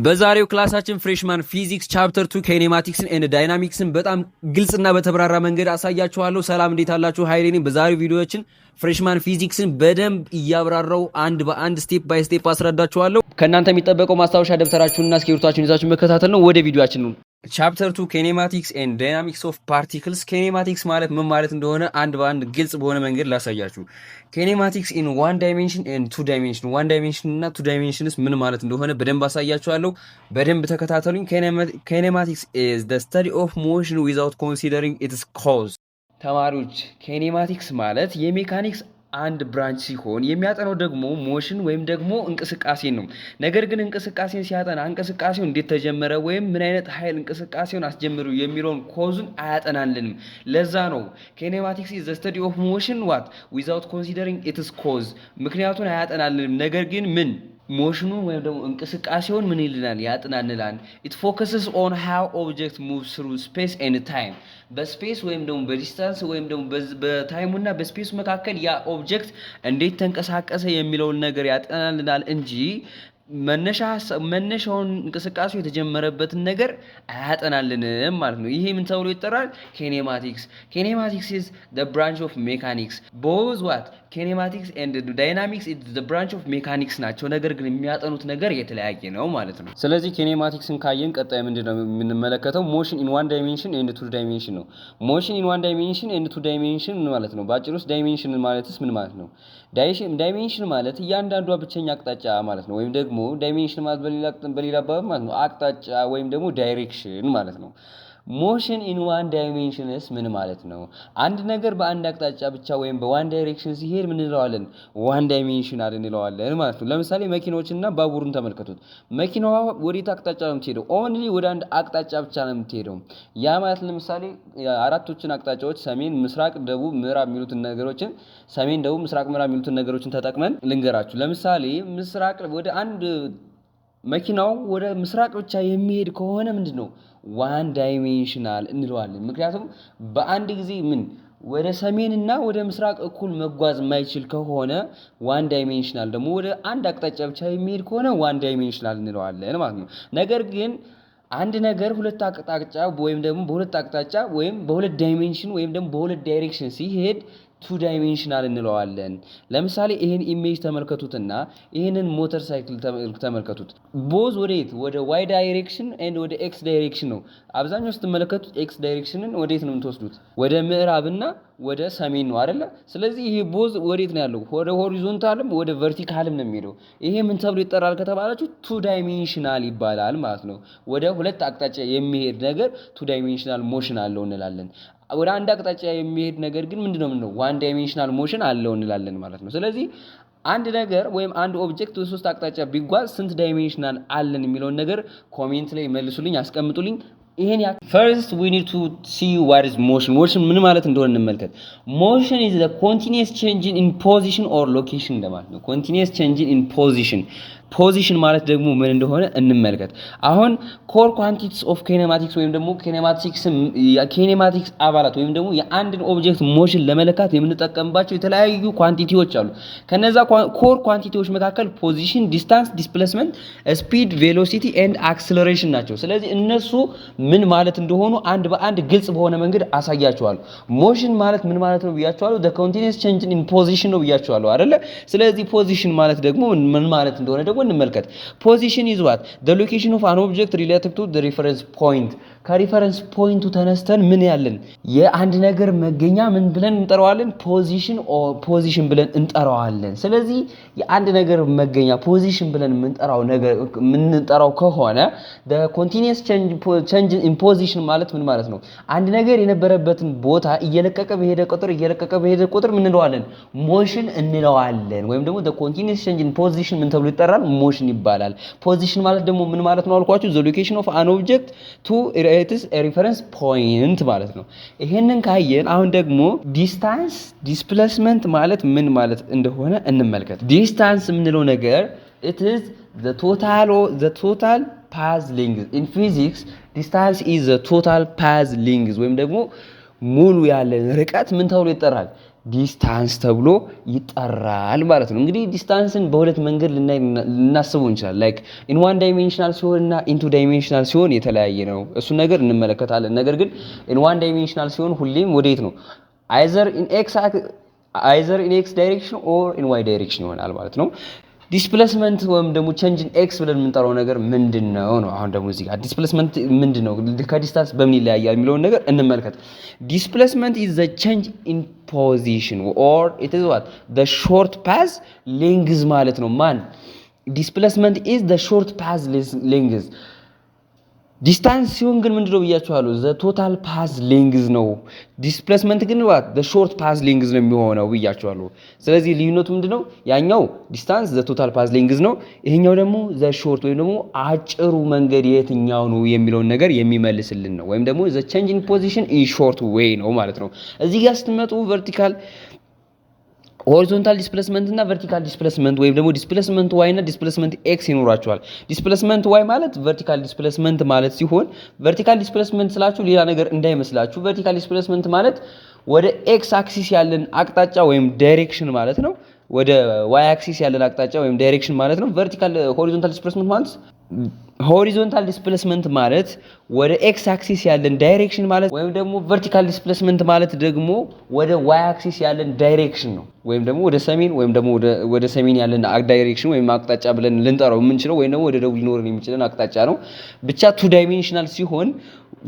በዛሬው ክላሳችን ፍሬሽማን ፊዚክስ ቻፕተር 2 ኬኔማቲክስን ኤንድ ዳይናሚክስን በጣም ግልጽና በተብራራ መንገድ አሳያችኋለሁ። ሰላም እንዴት አላችሁ? ኃይሌ ነኝ። በዛሬው ቪዲዮአችን ፍሬሽማን ፊዚክስን በደንብ እያብራራው አንድ በአንድ ስቴፕ ባይ ስቴፕ አስረዳችኋለሁ። ከእናንተ የሚጠበቀው ማስታወሻ ደብተራችሁንና እስክሪብቶአችሁን ይዛችሁ መከታተል ነው። ወደ ቪዲዮአችን ነው። ቻፕተር 2 ኬኔማቲክስ ኤንድ ዳይናሚክስ ኦፍ ፓርቲክልስ። ኬኔማቲክስ ማለት ምን ማለት እንደሆነ አንድ በአንድ ግልጽ በሆነ መንገድ ላሳያችሁ። ኬኔማቲክስ ኢን ዋን ዳይሜንሽን ኤንድ ቱ ዳይሜንሽን፣ ዋን ዳይሜንሽን እና ቱ ዳይሜንሽንስ ምን ማለት እንደሆነ በደንብ አሳያችኋለሁ። በደንብ ተከታተሉኝ። ኬኔማቲክስ ኢዝ ዘ ስተዲ ኦፍ ሞሽን ዊዛውት ኮንሲደሪንግ ኢትስ ኮዝ። ተማሪዎች ኬኔማቲክስ ማለት የሜካኒክስ አንድ ብራንች ሲሆን የሚያጠናው ደግሞ ሞሽን ወይም ደግሞ እንቅስቃሴን ነው። ነገር ግን እንቅስቃሴን ሲያጠና እንቅስቃሴው እንዴት ተጀመረ ወይም ምን አይነት ኃይል እንቅስቃሴውን አስጀምሩ የሚለውን ኮዙን አያጠናልንም። ለዛ ነው ኬኔማቲክስ ኢዝ ዘ ስተዲ ኦፍ ሞሽን ዋት ዊዛውት ኮንሲደሪንግ ኢትስ ኮዝ፣ ምክንያቱን አያጠናልንም። ነገር ግን ምን ሞሽኑን ወይም ደግሞ እንቅስቃሴውን ምን ይልናል? ያጥናንላል። ኢት ፎከስስ ኦን ሃው ኦብጀክት ሙቭስ ትሩ ስፔስ ኤንድ ታይም፣ በስፔስ ወይም ደግሞ በዲስታንስ ወይም ደግሞ በታይሙ እና በስፔስ መካከል ያ ኦብጀክት እንዴት ተንቀሳቀሰ የሚለውን ነገር ያጥናንላል እንጂ መነሻውን እንቅስቃሴው የተጀመረበትን ነገር አያጠናልንም ማለት ነው። ይሄ ምን ተብሎ ይጠራል? ኬኔማቲክስ። ኬኔማቲክስ ኢዝ ዘ ብራንች ኦፍ ሜካኒክስ። ቦዝ ዋት ኬኔማቲክስ ኤንድ ዳይናሚክስ ኢዝ ዘ ብራንች ኦፍ ሜካኒክስ ናቸው። ነገር ግን የሚያጠኑት ነገር የተለያየ ነው ማለት ነው። ስለዚህ ኬኔማቲክስን ካየን ቀጣይ ምንድነው የምንመለከተው? ሞሽን ኢን ዋን ዳይሜንሽን ኤንድ ቱ ዳይሜንሽን ነው። ሞሽን ኢን ዋን ዳይሜንሽን ኤንድ ቱ ዳይሜንሽን ማለት ነው። በአጭሩ ውስጥ ዳይሜንሽን ማለትስ ምን ማለት ነው? ዳይሜንሽን ማለት እያንዳንዷ ብቸኛ አቅጣጫ ማለት ነው። ወይም ደግሞ ዳይሜንሽን ማለት በሌላ አባባል ማለት ነው አቅጣጫ ወይም ደግሞ ዳይሬክሽን ማለት ነው። ሞሽን ኢን ዋን ዳይሜንሽንስ ምን ማለት ነው? አንድ ነገር በአንድ አቅጣጫ ብቻ ወይም በዋን ዳይሬክሽን ሲሄድ ምን እንለዋለን? ዋን ዳይሜንሽናል እንለዋለን ማለት ነው። ለምሳሌ መኪናዎችና ባቡሩን ተመልከቱት። መኪናዋ ወዴት አቅጣጫ ነው የምትሄደው? ኦንሊ ወደ አንድ አቅጣጫ ብቻ ነው የምትሄደው። ያ ማለት ለምሳሌ አራቶችን አቅጣጫዎች ሰሜን፣ ምስራቅ፣ ደቡብ፣ ምዕራብ የሚሉትን ነገሮችን ሰሜን፣ ደቡብ፣ ምስራቅ፣ ምዕራብ የሚሉትን ነገሮችን ተጠቅመን ልንገራችሁ። ለምሳሌ ምስራቅ ወደ አንድ መኪናው ወደ ምስራቅ ብቻ የሚሄድ ከሆነ ምንድን ነው? ዋን ዳይሜንሽናል እንለዋለን። ምክንያቱም በአንድ ጊዜ ምን ወደ ሰሜን እና ወደ ምስራቅ እኩል መጓዝ የማይችል ከሆነ ዋን ዳይሜንሽናል ደግሞ ወደ አንድ አቅጣጫ ብቻ የሚሄድ ከሆነ ዋን ዳይሜንሽናል እንለዋለን ማለት ነው። ነገር ግን አንድ ነገር ሁለት አቅጣጫ ወይም ደግሞ በሁለት አቅጣጫ ወይም በሁለት ዳይሜንሽን ወይም ደግሞ በሁለት ዳይሬክሽን ሲሄድ ቱ ዳይሜንሽናል እንለዋለን። ለምሳሌ ይሄን ኢሜጅ ተመልከቱትና ይሄንን ሞተር ሳይክል ተመልከቱት። ቦዝ ወዴት? ወደ ዋይ ዳይሬክሽን ኤንድ ወደ ኤክስ ዳይሬክሽን ነው። አብዛኛው ስትመለከቱት ኤክስ ዳይሬክሽንን ወዴት ነው የምትወስዱት? ወደ ምዕራብና ወደ ሰሜን ነው አይደለ? ስለዚህ ይሄ ቦዝ ወዴት ነው ያለው? ወደ ሆሪዞንታልም ወደ ቨርቲካልም ነው የሚሄደው። ይሄ ምን ተብሎ ይጠራል ከተባላችሁ ቱ ዳይሜንሽናል ይባላል ማለት ነው። ወደ ሁለት አቅጣጫ የሚሄድ ነገር ቱ ዳይሜንሽናል ሞሽን አለው እንላለን። ወደ አንድ አቅጣጫ የሚሄድ ነገር ግን ምንድነው የምንለው? ዋን ዳይሜንሽናል ሞሽን አለው እንላለን ማለት ነው። ስለዚህ አንድ ነገር ወይም አንድ ኦብጀክት በሶስት አቅጣጫ ቢጓዝ ስንት ዳይሜንሽናል አለን የሚለውን ነገር ኮሜንት ላይ መልሱልኝ፣ አስቀምጡልኝ። ይሄን ፈርስት ዊ ኒድ ቱ ሲ ዋት ኢዝ ሞሽን። ሞሽን ምን ማለት እንደሆነ እንመልከት። ሞሽን ኢዝ ዘ ኮንቲኒየስ ቼንጅ ኢን ፖዚሽን ኦር ሎኬሽን እንደማለት ነው። ኮንቲኒየስ ቼንጅ ኢን ፖዚሽን። ፖዚሽን ማለት ደግሞ ምን እንደሆነ እንመልከት። አሁን ኮር ኳንቲቲስ ኦፍ ኬኔማቲክስ ወይም ደግሞ ኬኔማቲክስ አባላት ወይም ደግሞ የአንድን ኦብጀክት ሞሽን ለመለካት የምንጠቀምባቸው የተለያዩ ኳንቲቲዎች አሉ። ከነዛ ኮር ኳንቲቲዎች መካከል ፖዚሽን፣ ዲስታንስ፣ ዲስፕሌስመንት፣ ስፒድ፣ ቬሎሲቲ ኤንድ አክሰለሬሽን ናቸው። ስለዚህ እነሱ ምን ማለት እንደሆኑ አንድ በአንድ ግልጽ በሆነ መንገድ አሳያቸዋለሁ። ሞሽን ማለት ምን ማለት ነው ብያቸዋለሁ። the continuous change in position ነው ብያቸዋለሁ አይደለ? ስለዚህ ፖዚሽን ማለት ደግሞ ምን ማለት እንደሆነ ደግሞ እንመልከት። ፖዚሽን is what? the location of an object relative to the reference point። ከሪፈረንስ ፖይንቱ ተነስተን ምን ያለን የአንድ ነገር መገኛ ምን ብለን እንጠራዋለን? ፖዚሽን ብለን እንጠራዋለን። ስለዚህ የአንድ ነገር መገኛ ፖዚሽን ብለን የምንጠራው ከሆነ the continuous change in position ማለት ምን ማለት ነው? አንድ ነገር የነበረበትን ቦታ እየለቀቀ በሄደ ቁጥር ምን እንለዋለን? ሞሽን እንለዋለን። ወይም ደግሞ the continuous change in position ምን ተብሎ ይጠራል? ሞሽን ይባላል። ፖዚሽን ማለት ደግሞ ምን ማለት ነው አልኳችሁ? the location of an object to its reference point ማለት ነው። ይሄንን ካየን አሁን ደግሞ ዲስታንስ፣ ዲስፕሌስመንት ማለት ምን ማለት እንደሆነ እንመልከት። ዲስታንስ የምንለው ነገር it is the total path length. in physics distance is the total path length ወይም ደግሞ ሙሉ ያለን ርቀት ምን ተብሎ ይጠራል? ዲስታንስ ተብሎ ይጠራል ማለት ነው። እንግዲህ ዲስታንስን በሁለት መንገድ ልናስበው እንችላለን። ላይክ ኢን ዋን ዳይሜንሽናል ሲሆን እና ኢን ቱ ዳይሜንሽናል ሲሆን የተለያየ ነው። እሱን ነገር እንመለከታለን። ነገር ግን ኢን ዋን ዳይሜንሽናል ሲሆን ሁሌም ወዴት ነው? አይዘር ኢን ኤክስ ዳይሬክሽን ኦር ኢን ዋይ ዳይሬክሽን ይሆናል ማለት ነው። ዲስፕሌስመንት ወይም ደግሞ ቼንጅ ኢን ኤክስ ብለን የምንጠራው ነገር ምንድነው ነው? አሁን ደግሞ እዚህ ጋር ዲስፕሌስመንት ምንድነው፣ ከዲስታንስ በምን ይለያያል የሚለውን ነገር እንመልከት። ዲስፕሌስመንት ኢዝ ዘ ቼንጅ ኢን ፖዚሽን ኦር ኢት ኢዝ ዋት ዘ ሾርት ፓዝ ሌንግዝ ማለት ነው። ማን ዲስፕሌስመንት ኢዝ ዘ ሾርት ፓዝ ሌንግዝ። ዲስታንስ ሲሆን ግን ምንድነው ብያችኋለሁ? ዘ ቶታል ፓዝ ሌንግዝ ነው። ዲስፕሌስመንት ግን ዋት ዘ ሾርት ፓዝ ሌንግዝ ነው የሚሆነው ብያችኋለሁ። ስለዚህ ልዩነቱ ምንድነው? ያኛው ዲስታንስ ዘ ቶታል ፓዝ ሌንግዝ ነው። ይሄኛው ደግሞ ዘ ሾርት ወይም ደግሞ አጭሩ መንገድ የትኛው ነው የሚለውን ነገር የሚመልስልን ነው። ወይም ደግሞ ዘ ቼንጅ ኢን ፖዚሽን ኢን ሾርት ዌይ ነው ማለት ነው። እዚህ ጋር ስትመጡ ቨርቲካል ሆሪዞንታል ዲስፕሌስመንት እና ቨርቲካል ዲስፕሌስመንት ወይም ደግሞ ዲስፕሌስመንት ዋይ እና ዲስፕሌስመንት ኤክስ ይኖራቸዋል። ዲስፕሌስመንት ዋይ ማለት ቨርቲካል ዲስፕሌስመንት ማለት ሲሆን ቨርቲካል ዲስፕሌስመንት ስላችሁ ሌላ ነገር እንዳይመስላችሁ። ቨርቲካል ዲስፕሌስመንት ማለት ወደ ኤክስ አክሲስ ያለን አቅጣጫ ወይም ዳይሬክሽን ማለት ነው። ወደ ዋይ አክሲስ ያለን አቅጣጫ ወይም ዳይሬክሽን ማለት ነው። ሆሪዞንታል ዲስፕሌስመንት ማለት ሆሪዞንታል ዲስፕሌስመንት ማለት ወደ ኤክስ አክሲስ ያለን ዳይሬክሽን ማለት ወይም ደግሞ ቨርቲካል ዲስፕሌስመንት ማለት ደግሞ ወደ ዋይ አክሲስ ያለን ዳይሬክሽን ነው። ወይም ደግሞ ወደ ሰሜን ወይም ደግሞ ወደ ሰሜን ያለን ዳይሬክሽን ወይም አቅጣጫ ብለን ልንጠራው የምንችለው ወይም ደግሞ ወደ ደቡብ ሊኖረን የሚችለን አቅጣጫ ነው። ብቻ ቱ ዳይሜንሽናል ሲሆን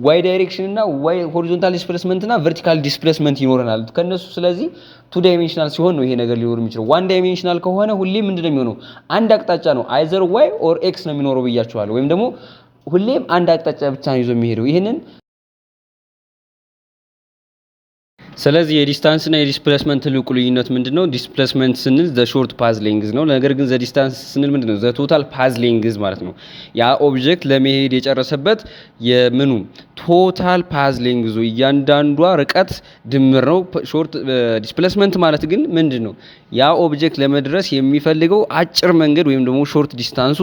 ዋይ ዳይሬክሽን እና ዋይ ሆሪዞንታል ዲስፕሌስመንት እና ቨርቲካል ዲስፕሌስመንት ይኖረናል ከነሱ። ስለዚህ ቱ ዳይሜንሽናል ሲሆን ነው ይሄ ነገር ሊኖር የሚችለው። ዋን ዳይሜንሽናል ከሆነ ሁሌም ምንድነው የሚሆነው? አንድ አቅጣጫ ነው። አይዘር ዋይ ኦር ኤክስ ነው የሚኖረው ብያችኋለሁ። ወይም ደግሞ ሁሌም አንድ አቅጣጫ ብቻ ነው ይዞ የሚሄደው ይሄንን። ስለዚህ የዲስታንስ እና የዲስፕሌስመንት ትልቁ ልዩነት ምንድነው? ዲስፕሌስመንት ስንል ዘ ሾርት ፓዝ ሌንግዝ ነው። ነገር ግን ዘ ዲስታንስ ስንል ምንድነው? ዘ ቶታል ፓዝ ሌንግዝ ማለት ነው። ያ ኦብጀክት ለመሄድ የጨረሰበት የምኑ ቶታል ፓዝ ሌንግዙ እያንዳንዷ ርቀት ድምር ነው። ሾርት ዲስፕሌስመንት ማለት ግን ምንድነው? ያ ኦብጀክት ለመድረስ የሚፈልገው አጭር መንገድ ወይም ደግሞ ሾርት ዲስታንሱ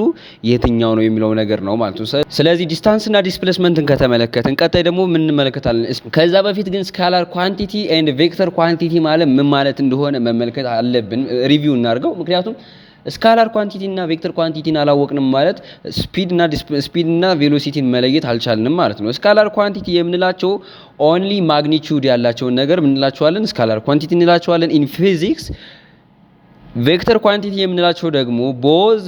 የትኛው ነው የሚለው ነገር ነው ማለት ነው። ስለዚህ ዲስታንስ እና ዲስፕሌስመንትን ከተመለከትን ቀጣይ ደግሞ ምን እንመለከታለን? ከዛ በፊት ግን ስካላር ኳንቲቲ ኤንድ ቬክተር ኳንቲቲ ማለት ምን ማለት እንደሆነ መመልከት አለብን። ሪቪው እናድርገው። ምክንያቱም ስካላር ኳንቲቲ እና ቬክተር ኳንቲቲን አላወቅንም ማለት ስፒድ እና ቬሎሲቲን መለየት አልቻልንም ማለት ነው። ስካላር ኳንቲቲ የምንላቸው ኦንሊ ማግኒቲዩድ ያላቸውን ነገር ምን እንላቸዋለን? ስካላር ኳንቲቲ እንላቸዋለን ኢን ፊዚክስ። ቬክተር ኳንቲቲ የምንላቸው ደግሞ ቦዝ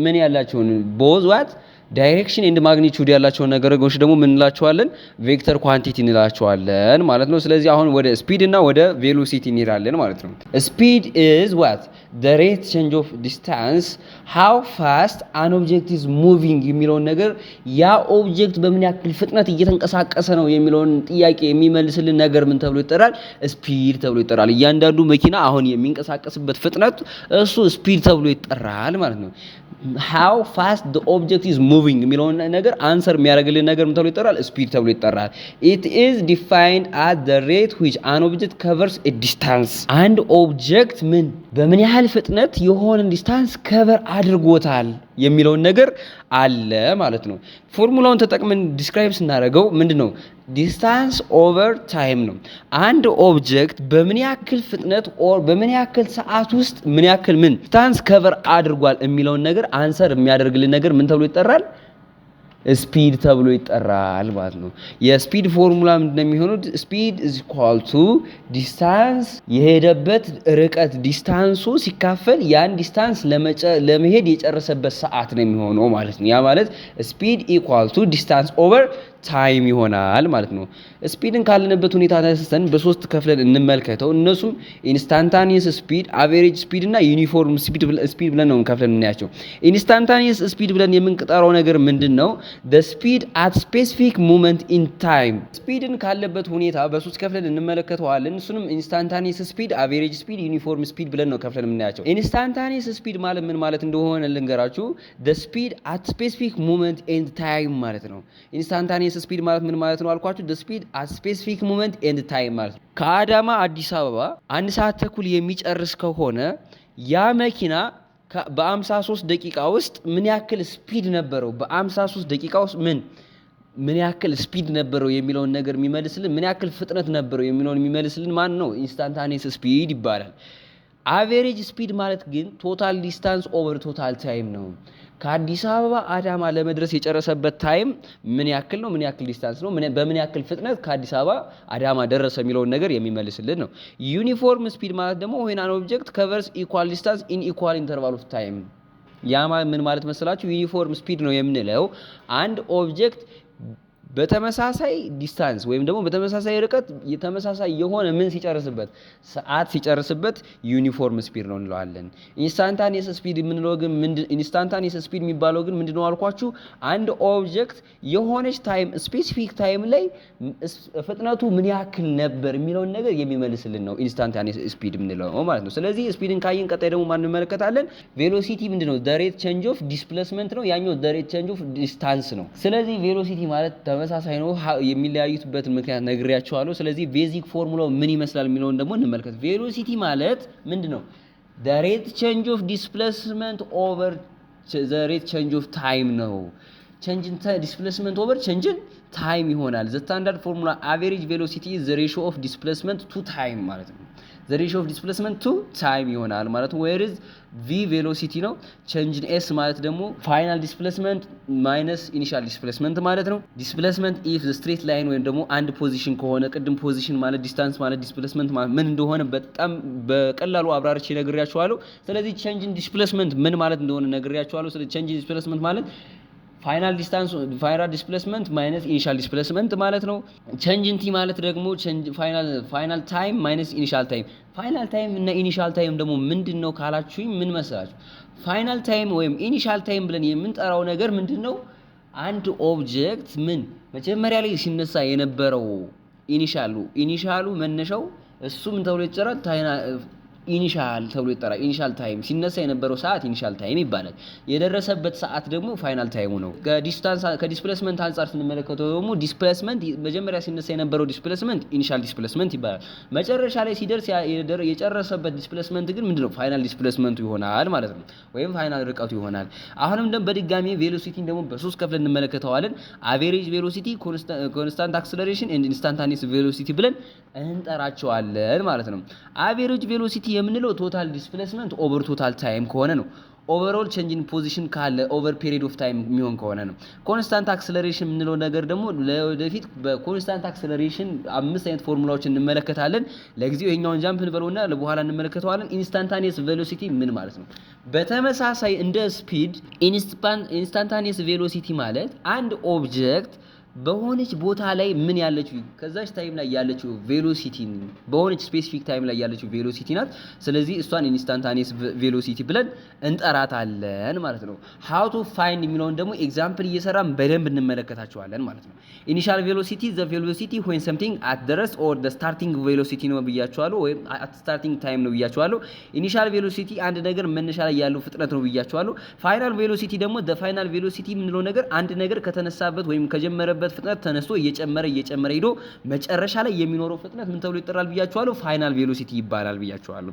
ምን ያላቸውን ቦዝ ዋት ዳይሬክሽን ኤንድ ማግኒቲዩድ ያላቸውን ነገሮች ደግሞ ምን እንላቸዋለን? ቬክተር ኳንቲቲ እንላቸዋለን ማለት ነው። ስለዚህ አሁን ወደ ስፒድ እና ወደ ቬሎሲቲ እንሄዳለን ማለት ነው። ስፒድ ኢዝ ዋት the rate change of distance how fast an object is moving የሚለውን ነገር ያ ኦብጀክት በምን ያክል ፍጥነት እየተንቀሳቀሰ ነው የሚለውን ጥያቄ የሚመልስልን ነገር ምን ተብሎ ይጠራል? ስፒድ ተብሎ ይጠራል። እያንዳንዱ መኪና አሁን የሚንቀሳቀስበት ፍጥነት እሱ ስፒድ ተብሎ ይጠራል ማለት ነው። how fast the object is moving የሚለውን ነገር አንሰር የሚያደርግልን ነገር ምን ተብሎ ይጠራል? ስፒድ ተብሎ ይጠራል። it is defined as the rate which an object covers a distance አንድ ኦብጀክት ምን በምን ያህል ፍጥነት የሆነን ዲስታንስ ከቨር አድርጎታል የሚለውን ነገር አለ ማለት ነው። ፎርሙላውን ተጠቅመን ዲስክራይብ ስናደርገው ምንድነው? ዲስታንስ ኦቨር ታይም ነው። አንድ ኦብጀክት በምን ያክል ፍጥነት ኦር በምን ያክል ሰዓት ውስጥ ምን ያክል ምን ዲስታንስ ከቨር አድርጓል የሚለውን ነገር አንሰር የሚያደርግልን ነገር ምን ተብሎ ይጠራል? ስፒድ ተብሎ ይጠራል ማለት ነው። የስፒድ ፎርሙላ ምንድነው የሚሆነው? ስፒድ ኢዝ ኢኳል ቱ ዲስታንስ የሄደበት ርቀት ዲስታንሱ ሲካፈል ያን ዲስታንስ ለመሄድ የጨረሰበት ሰዓት ነው የሚሆነው ማለት ነው። ያ ማለት ስፒድ ኢኳል ቱ ዲስታንስ ኦቨር ታይም ይሆናል ማለት ነው። ስፒድን ካለንበት ሁኔታ ተነስተን በሶስት ከፍለን እንመልከተው። እነሱም ኢንስታንታኒየስ ስፒድ፣ አቨሬጅ ስፒድ እና ዩኒፎርም ስፒድ ብለን ነው ከፍለን የምናያቸው። ኢንስታንታኒየስ ስፒድ ብለን የምንጠራው ነገር ምንድነው? the speed at specific moment in time ስፒድን ካለበት ሁኔታ በሶስት ከፍለን እንመለከተዋለን። እሱንም ኢንስታንታኒየስ ስፒድ፣ አቨሬጅ ስፒድ፣ ዩኒፎርም ስፒድ ብለን ነው ከፍለን የምናያቸው። ኢንስታንታኒየስ ስፒድ ማለት ምን ማለት እንደሆነ ልንገራችሁ። the speed at specific moment and time ማለት ነው። ኢንስታንታኒየስ ስፒድ ማለት ምን ማለት ነው አልኳችሁ? the speed at specific moment and time ማለት ነው። ከአዳማ አዲስ አበባ 1 ሰዓት ተኩል የሚጨርስ ከሆነ ያ መኪና በ53 ደቂቃ ውስጥ ምን ያክል ስፒድ ነበረው? በ53 ደቂቃ ውስጥ ምን ምን ያክል ስፒድ ነበረው የሚለውን ነገር የሚመልስልን፣ ምን ያክል ፍጥነት ነበረው የሚለውን የሚመልስልን ማን ነው? ኢንስታንታኒየስ ስፒድ ይባላል። አቬሬጅ ስፒድ ማለት ግን ቶታል ዲስታንስ ኦቨር ቶታል ታይም ነው። ከአዲስ አበባ አዳማ ለመድረስ የጨረሰበት ታይም ምን ያክል ነው? ምን ያክል ዲስታንስ ነው? በምን ያክል ፍጥነት ከአዲስ አበባ አዳማ ደረሰ የሚለውን ነገር የሚመልስልን ነው። ዩኒፎርም ስፒድ ማለት ደግሞ when an object covers equal distance in equal interval of time። ያ ምን ማለት መሰላችሁ? ዩኒፎርም ስፒድ ነው የምንለው አንድ ኦብጀክት በተመሳሳይ ዲስታንስ ወይም ደግሞ በተመሳሳይ ርቀት የተመሳሳይ የሆነ ምን ሲጨርስበት ሰዓት ሲጨርስበት ዩኒፎርም ስፒድ ነው እንለዋለን። ኢንስታንታኒየስ ስፒድ የምንለው ግን ኢንስታንታኒየስ ስፒድ የሚባለው ግን ምንድነው አልኳችሁ? አንድ ኦብጀክት የሆነች ታይም ስፔሲፊክ ታይም ላይ ፍጥነቱ ምን ያክል ነበር የሚለውን ነገር የሚመልስልን ነው ኢንስታንታኒየስ ስፒድ የምንለው ማለት ነው። ስለዚህ ስፒድን ካየን ቀጣይ ደግሞ ማን እንመለከታለን? ቬሎሲቲ ምንድነው? ዘ ሬት ቼንጅ ኦፍ ዲስፕሌስመንት ነው። ያኛው ዘ ሬት ቼንጅ ኦፍ ዲስታንስ ነው። ስለዚህ ቬሎሲቲ ማለት ተመሳሳይ ነው። የሚለያዩበት ምክንያት ነግሬያቸዋለሁ። ስለዚህ ቤዚክ ፎርሙላው ምን ይመስላል የሚለውን ደግሞ እንመልከት። ቬሎሲቲ ማለት ምንድነው? the rate change of displacement over the rate change of time ነው። change in displacement over change in time ይሆናል። the standard formula average velocity is the ratio of displacement to time ማለት ነው። the ratio of displacement to time ይሆናል ማለት ነው። where is v velocity ነው። change in s ማለት ደግሞ final displacement minus initial displacement ማለት ነው። displacement if the straight line ወይም ደግሞ አንድ ፖዚሽን ከሆነ ቅድም ፖዚሽን ማለት ዲስታንስ ማለት displacement ማለት ምን እንደሆነ በጣም በቀላሉ አብራርቼ ነግሬያችኋለሁ። ስለዚህ change in displacement ምን ማለት እንደሆነ ነግሬያችኋለሁ። ስለዚህ change in displacement ማለት ፋይናል ዲስታንስ ፋይናል ዲስፕሌስመንት ማይነስ ኢኒሻል ዲስፕሌስመንት ማለት ነው። ቼንጅ ኢን ቲ ማለት ደግሞ ፋይናል ታይም ማይነስ ኢኒሻል ታይም። ፋይናል ታይም እና ኢኒሻል ታይም ደግሞ ምንድነው ካላችሁኝ ምን መሰላችሁ? ፋይናል ታይም ወይም ኢኒሻል ታይም ብለን የምንጠራው ነገር ምንድነው? አንድ ኦብጀክት ምን መጀመሪያ ላይ ሲነሳ የነበረው ኢኒሻሉ መነሻው እሱ ምን ተብሎ ይጠራል? ኢኒሻል ተብሎ ይጠራል። ኢኒሻል ታይም ሲነሳ የነበረው ሰዓት ኢኒሻል ታይም ይባላል። የደረሰበት ሰዓት ደግሞ ፋይናል ታይሙ ነው። ከዲስፕሌስመንት አንፃር ስንመለከተው ደግሞ ዲስፕሌስመንት መጀመሪያ ሲነሳ የነበረው ዲስፕሌስመንት ኢኒሻል ዲስፕሌስመንት ይባላል። መጨረሻ ላይ ሲደርስ የጨረሰበት ዲስፕሌስመንት ግን ምንድነው? ፋይናል ዲስፕሌስመንቱ ይሆናል ማለት ነው፣ ወይም ፋይናል ርቀቱ ይሆናል። አሁንም ደግሞ በድጋሚ ቬሎሲቲን ደግሞ በሶስት ከፍለን እንመለከተዋለን። አቬሬጅ ቬሎሲቲ፣ ኮንስታንት አክሰለሬሽን ኤንድ ኢንስታንታኒየስ ቬሎሲቲ ብለን እንጠራቸዋለን ማለት ነው። አቬሬጅ ቬሎሲቲ የምንለው ቶታል ዲስፕሌስመንት ኦቨር ቶታል ታይም ከሆነ ነው። ኦቨርኦል ቼንጅ ኢን ፖዚሽን ካለ ኦቨር ፔሪድ ኦፍ ታይም የሚሆን ከሆነ ነው። ኮንስታንት አክሰለሬሽን የምንለው ነገር ደግሞ ለወደፊት በኮንስታንት አክሰለሬሽን 5 አይነት ፎርሙላዎች እንመለከታለን። ለጊዜው ይሄኛውን ጃምፕ እንበለውና ለበኋላ እንመለከተዋለን። ኢንስታንታኒየስ ቬሎሲቲ ምን ማለት ነው? በተመሳሳይ እንደ ስፒድ ኢንስታንታኒየስ ቬሎሲቲ ማለት አንድ ኦብጀክት በሆነች ቦታ ላይ ምን ያለችው ከዛች ታይም ላይ ያለችው ቬሎሲቲ በሆነች ስፔሲፊክ ታይም ላይ ያለችው ቬሎሲቲ ናት። ስለዚህ እሷን ኢንስታንታኒየስ ቬሎሲቲ ብለን እንጠራታለን ማለት ነው። how to find የሚለውን ደግሞ ኤግዛምፕል እየሰራን በደንብ እንመለከታቸዋለን ማለት ነው። ኢኒሻል ቬሎሲቲ the velocity when something at the rest or the starting velocity ነው ብያቸዋለሁ፣ ወይም at starting time ነው ብያቸዋለሁ። ኢኒሻል ቬሎሲቲ አንድ ነገር መነሻ ላይ ያለው ፍጥነት ነው ብያቸዋለሁ። ፋይናል ቬሎሲቲ ደግሞ the final velocity የምንለው ነገር አንድ ነገር ከተነሳበት ወይም ከጀመረበት ፍጥነት ተነስቶ እየጨመረ ሄዶ መጨረሻ ላይ የሚኖረው ፍጥነት ምን ተብሎ ይጠራል ብያችኋለሁ? ፋይናል ቬሎሲቲ ይባላል ብያችኋለሁ።